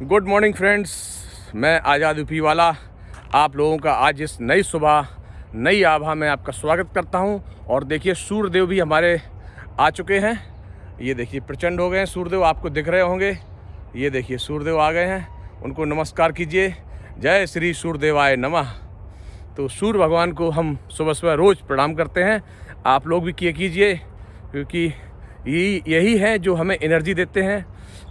Good morning friends, मैं आज़ाद UP वाला आप लोगों का आज इस नई सुबह नई आभा में आपका स्वागत करता हूं। और देखिए सूर्यदेव भी हमारे आ चुके हैं। ये देखिए प्रचंड हो गए हैं सूर्यदेव, आपको दिख रहे होंगे। ये देखिए सूर्यदेव आ गए हैं, उनको नमस्कार कीजिए। जय श्री सूर्यदेवाय नमः। तो सूर्य भगवान को हम सुबह सुबह रोज़ प्रणाम करते हैं, आप लोग भी किए कीजिए, क्योंकि यही है जो हमें एनर्जी देते हैं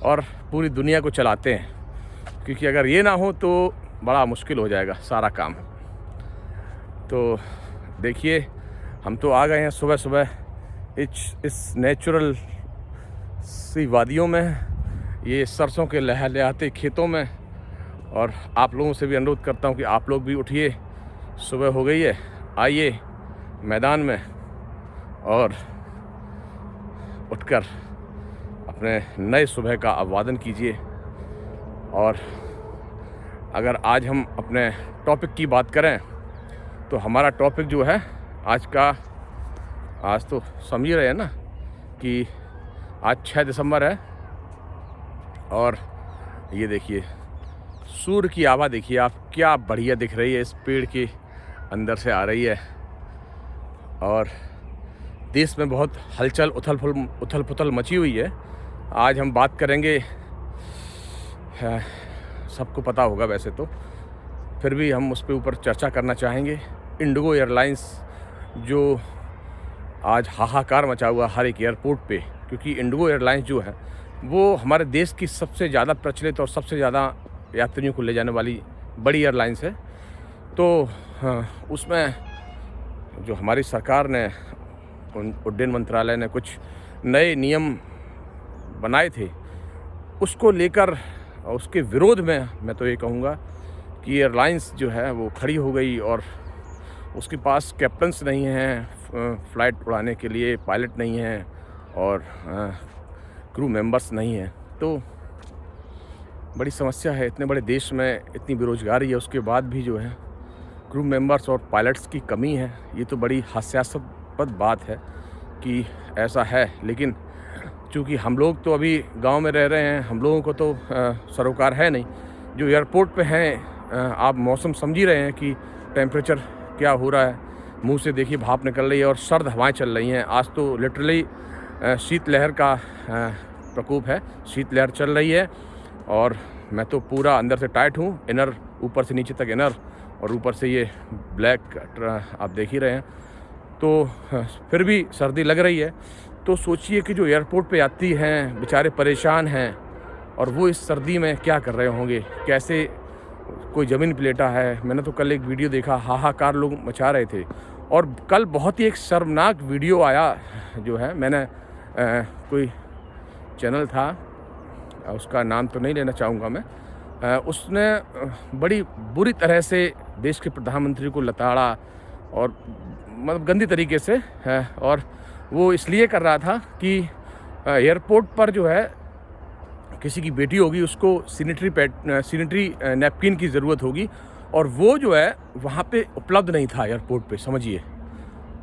और पूरी दुनिया को चलाते हैं। क्योंकि अगर ये ना हो तो बड़ा मुश्किल हो जाएगा सारा काम। तो देखिए हम तो आ गए हैं सुबह सुबह इस नेचुरल सी वादियों में, ये सरसों के लहलहाते खेतों में। और आप लोगों से भी अनुरोध करता हूँ कि आप लोग भी उठिए, सुबह हो गई है, आइए मैदान में और उठकर अपने नए सुबह का अभिवादन कीजिए। और अगर आज हम अपने टॉपिक की बात करें तो हमारा टॉपिक जो है आज तो समझ रहे हैं ना कि आज 6 दिसंबर है। और ये देखिए सूर्य की आभा देखिए आप, क्या बढ़िया दिख रही है, इस पेड़ के अंदर से आ रही है। और देश में बहुत हलचल उथल पुथल मची हुई है। आज हम बात करेंगे, सबको पता होगा वैसे तो, फिर भी हम उस पे ऊपर चर्चा करना चाहेंगे। इंडिगो एयरलाइंस जो आज हाहाकार मचा हुआ हर एक एयरपोर्ट पे, क्योंकि इंडिगो एयरलाइंस जो है वो हमारे देश की सबसे ज़्यादा प्रचलित और सबसे ज़्यादा यात्रियों को ले जाने वाली बड़ी एयरलाइंस है। तो उसमें जो हमारी सरकार ने, उड्डयन मंत्रालय ने कुछ नए नियम बनाए थे, उसको लेकर उसके विरोध में मैं तो ये कहूँगा कि एयरलाइंस जो है वो खड़ी हो गई और उसके पास कैप्टन्स नहीं हैं, फ़्लाइट उड़ाने के लिए पायलट नहीं हैं और क्रू मेंबर्स नहीं हैं। तो बड़ी समस्या है, इतने बड़े देश में इतनी बेरोज़गारी है, उसके बाद भी जो है क्रू मेंबर्स और पायलट्स की कमी है। ये तो बड़ी हास्यास्पद बात है कि ऐसा है। लेकिन चूँकि हम लोग तो अभी गांव में रह रहे हैं, हम लोगों को तो सरोकार है नहीं। जो एयरपोर्ट पे हैं, आप मौसम समझ ही रहे हैं कि टेम्परेचर क्या हो रहा है। मुंह से देखिए भाप निकल रही है और सर्द हवाएं चल रही हैं। आज तो लिटरली शीतलहर का प्रकोप है, शीतलहर चल रही है। और मैं तो पूरा अंदर से टाइट हूँ, इनर ऊपर से नीचे तक इनर और ऊपर से ये ब्लैक आप देख ही रहे हैं। तो फिर भी सर्दी लग रही है। तो सोचिए कि जो एयरपोर्ट पे यात्री हैं बेचारे परेशान हैं, और वो इस सर्दी में क्या कर रहे होंगे, कैसे कोई ज़मीन पे लेटा है। मैंने तो कल एक वीडियो देखा, हाहाकार लोग मचा रहे थे। और कल बहुत ही एक शर्मनाक वीडियो आया जो है, मैंने कोई चैनल था, उसका नाम तो नहीं लेना चाहूँगा मैं, उसने बड़ी बुरी तरह से देश के प्रधानमंत्री को लताड़ा और मतलब गंदी तरीके से है। और वो इसलिए कर रहा था कि एयरपोर्ट पर जो है किसी की बेटी होगी, उसको सैनिटरी नैपकिन की ज़रूरत होगी, और वो जो है वहाँ पे उपलब्ध नहीं था एयरपोर्ट पे। समझिए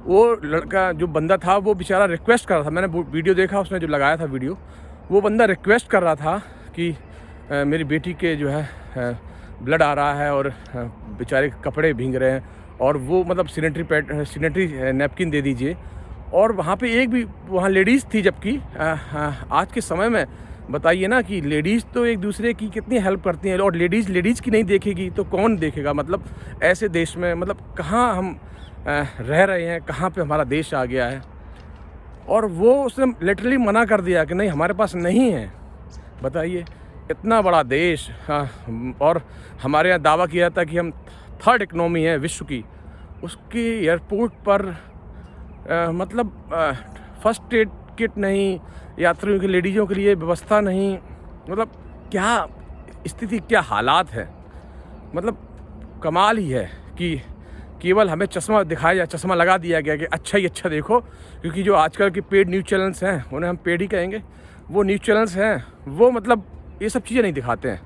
वो लड़का जो बंदा था वो बेचारा रिक्वेस्ट कर रहा था, मैंने वीडियो देखा, उसने जो लगाया था वीडियो, वो बंदा रिक्वेस्ट कर रहा था कि मेरी बेटी के जो है ब्लड आ रहा है और बेचारे कपड़े भीग रहे हैं, और वो मतलब सैनिटरी नैपकिन दे दीजिए। और वहाँ पे एक भी वहाँ लेडीज़ थी, जबकि आज के समय में बताइए ना कि लेडीज़ तो एक दूसरे की कितनी हेल्प करती हैं, और लेडीज़ की नहीं देखेगी तो कौन देखेगा। मतलब ऐसे देश में मतलब कहाँ हम रह रहे हैं, कहाँ पे हमारा देश आ गया है। और वो उसने लिटरली मना कर दिया कि नहीं हमारे पास नहीं है। बताइए इतना बड़ा देश, और हमारे यहाँ दावा किया था कि हम 3rd इकनॉमी है विश्व की, उसकी एयरपोर्ट पर मतलब फर्स्ट एड किट नहीं, यात्रियों की लेडीज़ों के लिए व्यवस्था नहीं। मतलब क्या स्थिति, क्या हालात है। मतलब कमाल ही है कि केवल हमें चश्मा दिखाया, चश्मा लगा दिया गया कि अच्छा ही अच्छा देखो। क्योंकि जो आजकल के पेड न्यूज़ चैनल्स हैं, उन्हें हम पेड ही कहेंगे, वो न्यूज़ चैनल्स हैं, वो मतलब ये सब चीज़ें नहीं दिखाते हैं।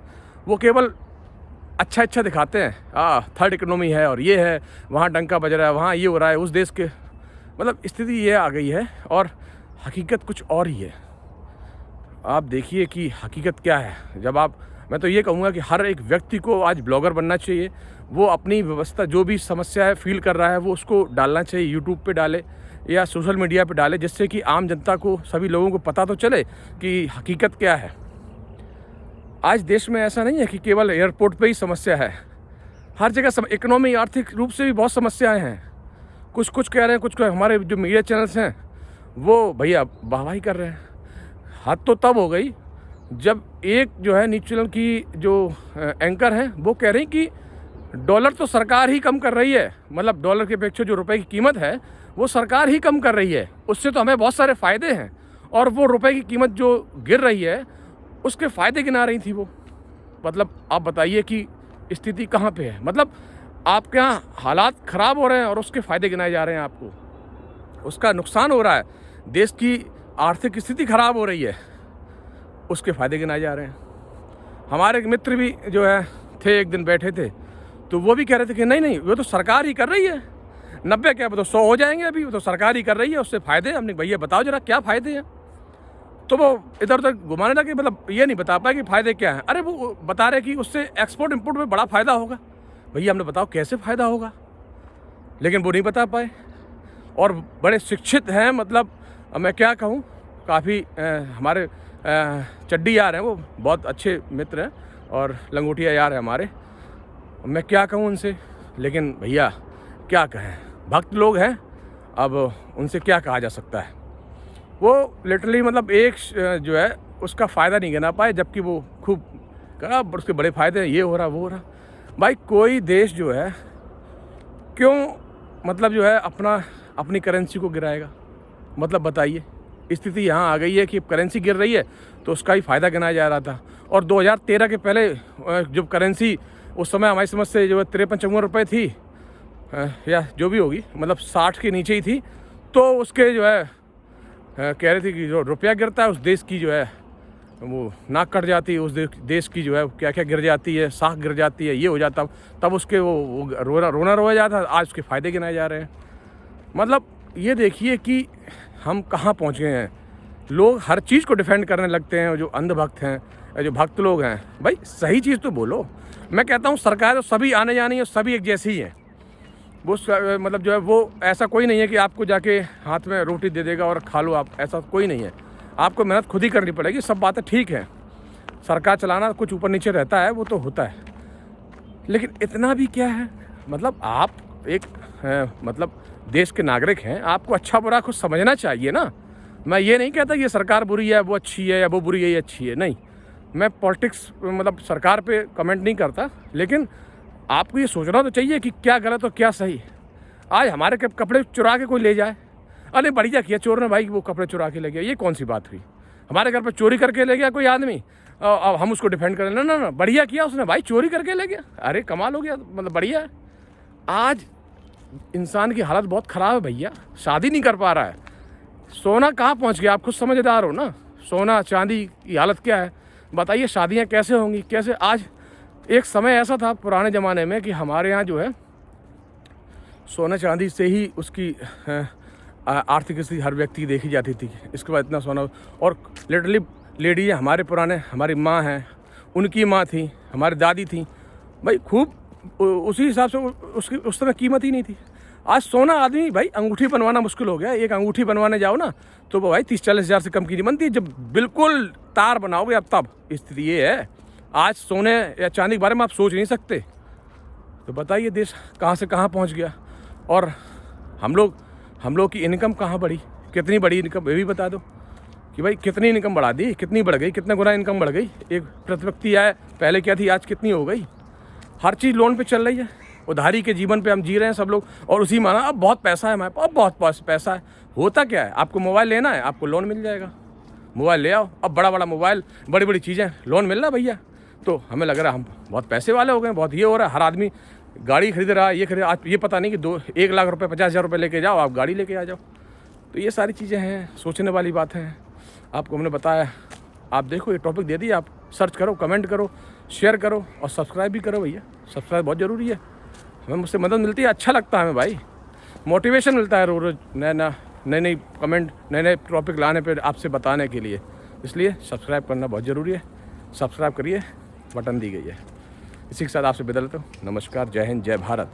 वो केवल अच्छा दिखाते हैं, 3rd इकनॉमी है और ये है, वहाँ डंका बज रहा है, वहाँ ये हो रहा है, उस देश के मतलब स्थिति ये आ गई है। और हकीकत कुछ और ही है। आप देखिए कि हकीकत क्या है। जब आप मैं तो ये कहूँगा कि हर एक व्यक्ति को आज ब्लॉगर बनना चाहिए। वो अपनी व्यवस्था जो भी समस्या है फील कर रहा है वो उसको डालना चाहिए, यूट्यूब पे डाले या सोशल मीडिया पे डाले, जिससे कि आम जनता को, सभी लोगों को पता तो चले कि हकीकत क्या है। आज देश में ऐसा नहीं है कि केवल एयरपोर्ट पे ही समस्या है, हर जगह इकोनॉमी, आर्थिक रूप से भी बहुत समस्याएं हैं। कुछ कह रहे हैं, कुछ हमारे जो मीडिया चैनल्स हैं वो भैया वाहवाही कर रहे हैं। हद तो तब हो गई जब एक जो है न्यूज़ चैनल की जो एंकर हैं वो कह रही कि डॉलर तो सरकार ही कम कर रही है, मतलब डॉलर की अपेक्षा जो रुपए की कीमत है वो सरकार ही कम कर रही है, उससे तो हमें बहुत सारे फ़ायदे हैं। और वो रुपए की कीमत जो गिर रही है उसके फ़ायदे गिना रही थी वो। मतलब आप बताइए कि स्थिति कहाँ पे है। मतलब आपके यहाँ हालात ख़राब हो रहे हैं और उसके फ़ायदे गिनाए जा रहे हैं आपको, उसका नुकसान हो रहा है, देश की आर्थिक स्थिति ख़राब हो रही है, उसके फ़ायदे गिनाए जा रहे हैं। हमारे एक मित्र भी जो है थे, एक दिन बैठे थे तो वो भी कह रहे थे कि नहीं वो तो सरकार ही कर रही है, 90 क्या वो तो 100 हो जाएंगे, अभी वो तो सरकार ही कर रही है, उससे फ़ायदे। हमने भैया बताओ जरा क्या फ़ायदे हैं। तो वो इधर उधर घुमाने लगे, मतलब ये नहीं बता पाए कि फ़ायदे क्या हैं। अरे वो बता रहे कि उससे एक्सपोर्ट इंपोर्ट में बड़ा फ़ायदा होगा। भैया हमने बताओ कैसे फ़ायदा होगा, लेकिन वो नहीं बता पाए। और बड़े शिक्षित हैं, मतलब मैं क्या कहूँ, काफ़ी हमारे चड्डी यार हैं, वो बहुत अच्छे मित्र हैं और लंगोटिया यार हैं हमारे। मैं क्या कहूँ उनसे, लेकिन भैया क्या कहें, भक्त लोग हैं, अब उनसे क्या कहा जा सकता है। वो लिटरली मतलब एक जो है उसका फ़ायदा नहीं गिना पाए, जबकि वो खूब कहा उसके बड़े फ़ायदे हैं, ये हो रहा वो हो रहा। भाई कोई देश जो है क्यों मतलब जो है अपनी करेंसी को गिराएगा, मतलब बताइए। स्थिति यहाँ आ गई है कि करेंसी गिर रही है तो उसका ही फ़ायदा गिनाया जा रहा था। और 2013 के पहले जब करेंसी उस समय हमारी समझ से जो है 53-54 रुपये थी, या जो भी होगी, मतलब 60 के नीचे ही थी, तो उसके जो है कह रही थी कि जो रुपया गिरता है उस देश की जो है वो नाक कट जाती है, उस देश की जो है क्या क्या गिर जाती है, साख गिर जाती है, ये हो जाता। तब उसके वो रोना रोया जाता, आज उसके फ़ायदे गिनाए जा रहे हैं। मतलब ये देखिए कि हम कहाँ पहुँच गए हैं। लोग हर चीज़ को डिफेंड करने लगते हैं, जो अंधभक्त हैं, जो भक्त लोग हैं। भाई सही चीज़ तो बोलो। मैं कहता हूँ सरकार तो सभी आने जाने और सभी एक जैसी ही हैं। वो मतलब जो है वो ऐसा कोई नहीं है कि आपको जाके हाथ में रोटी दे देगा और खा लो आप, ऐसा कोई नहीं है। आपको मेहनत खुद ही करनी पड़ेगी। सब बातें ठीक है, सरकार चलाना कुछ ऊपर नीचे रहता है, वो तो होता है, लेकिन इतना भी क्या है। मतलब आप एक मतलब देश के नागरिक हैं, आपको अच्छा बुरा कुछ समझना चाहिए ना। मैं ये नहीं कहता ये सरकार बुरी है वो अच्छी है, या वो बुरी है ये अच्छी है, नहीं। मैं पॉलिटिक्स मतलब सरकार पे कमेंट नहीं करता, लेकिन आपको ये सोचना तो चाहिए कि क्या गलत और क्या सही। आज हमारे कपड़े चुरा के कोई ले जाए, अरे बढ़िया किया चोर ने भाई, वो कपड़े चुरा के ले गया, ये कौन सी बात हुई। हमारे घर पर चोरी करके ले गया कोई आदमी, अब हम उसको डिफेंड करें, ना बढ़िया किया उसने भाई, चोरी करके ले गया, अरे कमाल हो गया, मतलब बढ़िया है। आज इंसान की हालत बहुत ख़राब है भैया, शादी नहीं कर पा रहा है। सोना कहाँ पहुँच गया, आप खुद समझदार हो ना। सोना चांदी की हालत क्या है बताइए, शादियाँ कैसे होंगी, कैसे। आज एक समय ऐसा था पुराने ज़माने में कि हमारे यहाँ जो है सोना चांदी से ही उसकी आर्थिक स्थिति हर व्यक्ति की देखी जाती थी। इसके बाद इतना सोना, और लिटरली लेडी है हमारे पुराने, हमारी माँ हैं, उनकी माँ थी, हमारी दादी थी भाई, खूब उसी हिसाब से उसकी उस समय कीमत ही नहीं थी। आज सोना आदमी भाई अंगूठी बनवाना मुश्किल हो गया। एक अंगूठी बनवाने जाओ ना तो वो भाई 30-40 हज़ार से कम की नहीं बनती। जब बिल्कुल तार बनाओगे अब तब स्थिति ये है। आज सोने या चांदी के बारे में आप सोच नहीं सकते। तो बताइए देश कहाँ से कहाँ पहुँच गया। और हम लोग की इनकम कहाँ बढ़ी, कितनी बड़ी इनकम, ये भी बता दो कि भाई कितनी इनकम बढ़ा दी, कितनी बढ़ गई, कितने गुना इनकम बढ़ गई। एक प्रति व्यक्ति आए, पहले क्या थी आज कितनी हो गई। हर चीज़ लोन पे चल रही है, उधारी के जीवन पे हम जी रहे हैं सब लोग। और उसी माना अब बहुत पैसा है हमारे पास, अब बहुत पैसा है। होता क्या है, आपको मोबाइल लेना है, आपको लोन मिल जाएगा, मोबाइल ले आओ। अब बड़ा मोबाइल, बड़ी चीज़ें, लोन मिल रहा भैया। तो हमें लग रहा है हम बहुत पैसे वाले हो गए, बहुत ये हो रहा है। हर आदमी गाड़ी खरीद रहा है, ये खरीद। आज ये पता नहीं कि 1 लाख रुपए 50,000 रुपये लेके जाओ, आप गाड़ी लेके आ जाओ। तो ये सारी चीज़ें हैं, सोचने वाली बात है। आपको हमने बताया, आप देखो ये टॉपिक दे दिया, आप सर्च करो, कमेंट करो, शेयर करो और सब्सक्राइब भी करो भैया। सब्सक्राइब बहुत ज़रूरी है, हमें मुझसे मदद मिलती है, अच्छा लगता है हमें भाई, मोटिवेशन मिलता है रोज़ नए कमेंट, नए टॉपिक लाने पे आपसे बताने के लिए। इसलिए सब्सक्राइब करना बहुत ज़रूरी है। सब्सक्राइब करिए। बटन दी गई है। इसी के साथ आपसे विदा लेता हूँ। नमस्कार, जय हिंद, जय भारत।